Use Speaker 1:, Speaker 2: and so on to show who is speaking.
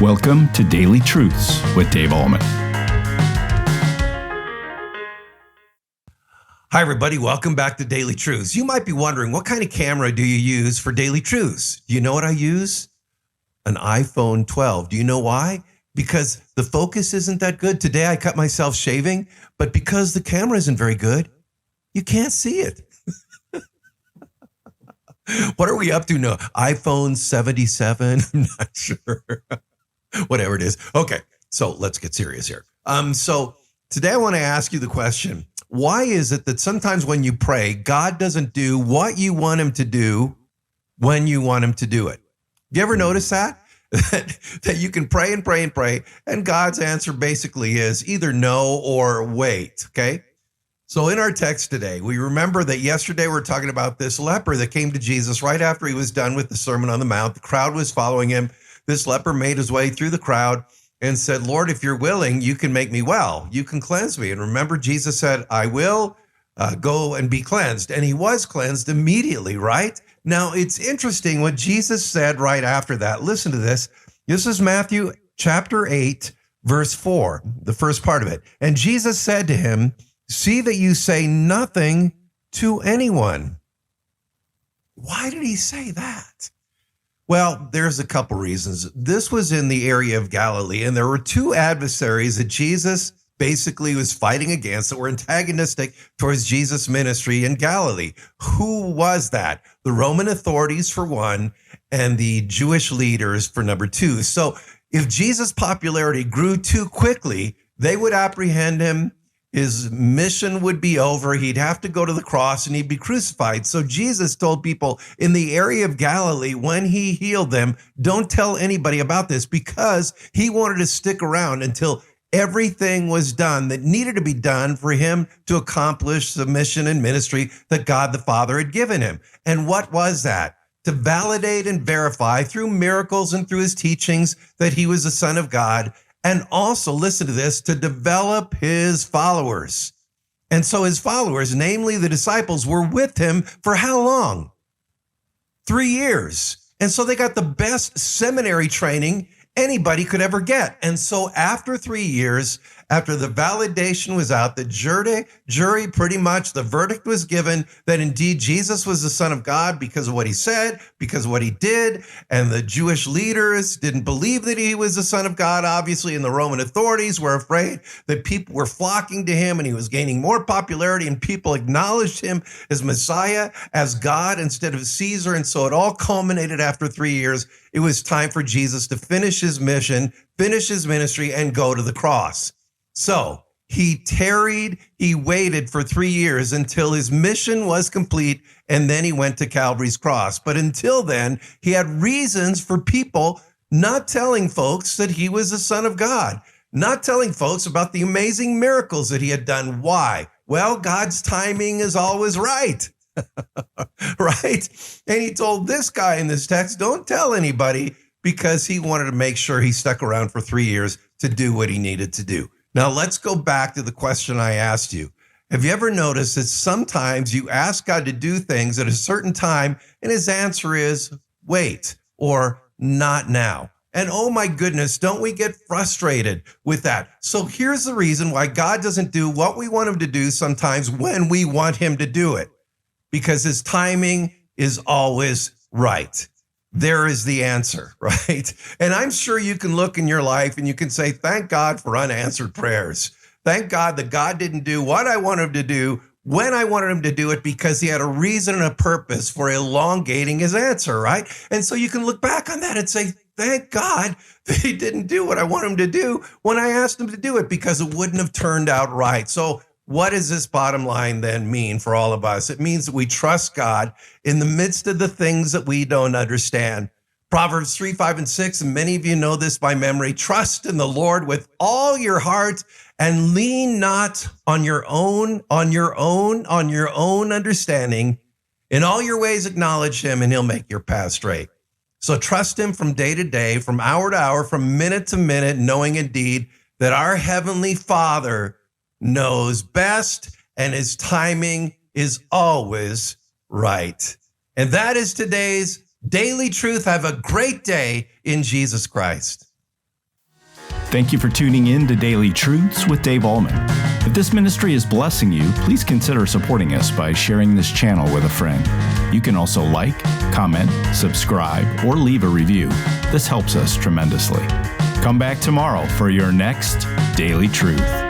Speaker 1: Welcome to Daily Truths with Dave Ahlman.
Speaker 2: Hi, everybody. Welcome back to Daily Truths. You might be wondering, what kind of camera do you use for Daily Truths? Do you know what I use? An iPhone 12. Do you know why? Because the focus isn't that good. Today, I cut myself shaving, but because the camera isn't very good, you can't see it. What are we up to now? iPhone 77? I'm not sure. Whatever it is. Okay, so let's get serious here. So today I want to ask you the question, why is it that sometimes when you pray, God doesn't do what you want him to do when you want him to do it? You ever notice that? That you can pray and pray and pray, and God's answer basically is either no or wait, okay? So in our text today, we remember that yesterday we were talking about this leper that came to Jesus right after he was done with the Sermon on the Mount. The crowd was following him. This leper made his way through the crowd and said, Lord, if you're willing, you can make me well. You can cleanse me. And remember, Jesus said, I will go and be cleansed. And he was cleansed immediately, right? Now, it's interesting what Jesus said right after that. Listen to this. This is Matthew chapter 8, verse 4, the first part of it. And Jesus said to him, see that you say nothing to anyone. Why did he say that? Well, there's a couple reasons. This was in the area of Galilee, and there were two adversaries that Jesus basically was fighting against that were antagonistic towards Jesus' ministry in Galilee. Who was that? The Roman authorities for one, and the Jewish leaders for number two. So if Jesus' popularity grew too quickly, they would apprehend him. His mission would be over. He'd have to go to the cross and he'd be crucified. So Jesus told people in the area of Galilee when he healed them, don't tell anybody about this, because he wanted to stick around until everything was done that needed to be done for him to accomplish the mission and ministry that God the Father had given him. And what was that? To validate and verify through miracles and through his teachings that he was the Son of God. And also, listen to this, to develop his followers. And so his followers, namely the disciples, were with him for how long? 3 years. And so they got the best seminary training anybody could ever get. And so after 3 years, after the validation was out, the jury pretty much, the verdict was given that indeed Jesus was the Son of God because of what he said, because of what he did. And the Jewish leaders didn't believe that he was the Son of God, obviously, and the Roman authorities were afraid that people were flocking to him and he was gaining more popularity, and people acknowledged him as Messiah, as God instead of Caesar. And so it all culminated after 3 years. It was time for Jesus to finish his mission, finish his ministry, and go to the cross. So he tarried, he waited for 3 years until his mission was complete, and then he went to Calvary's cross. But until then, he had reasons for people not telling folks that he was the Son of God, not telling folks about the amazing miracles that he had done. Why? Well, God's timing is always right. Right? And he told this guy in this text, don't tell anybody, because he wanted to make sure he stuck around for 3 years to do what he needed to do. Now, let's go back to the question I asked you. Have you ever noticed that sometimes you ask God to do things at a certain time and his answer is wait or not now? And oh my goodness, don't we get frustrated with that? So here's the reason why God doesn't do what we want him to do sometimes when we want him to do it. Because his timing is always right. There is the answer, right? And I'm sure you can look in your life and you can say, thank God for unanswered prayers. Thank God that God didn't do what I wanted him to do when I wanted him to do it, because he had a reason and a purpose for elongating his answer, right? And so you can look back on that and say, thank God that he didn't do what I want him to do when I asked him to do it, because it wouldn't have turned out right. So what does this bottom line then mean for all of us? It means that we trust God in the midst of the things that we don't understand. Proverbs 3, 5, and 6, and many of you know this by memory. Trust in the Lord with all your heart and lean not on your own understanding. In all your ways acknowledge him, and he'll make your path straight. So trust him from day to day, from hour to hour, from minute to minute, knowing indeed that our Heavenly Father knows best, and his timing is always right. And that is today's Daily Truth. Have a great day in Jesus Christ.
Speaker 1: Thank you for tuning in to Daily Truths with Dave Ahlman. If this ministry is blessing you, please consider supporting us by sharing this channel with a friend. You can also like, comment, subscribe, or leave a review. This helps us tremendously. Come back tomorrow for your next Daily Truth.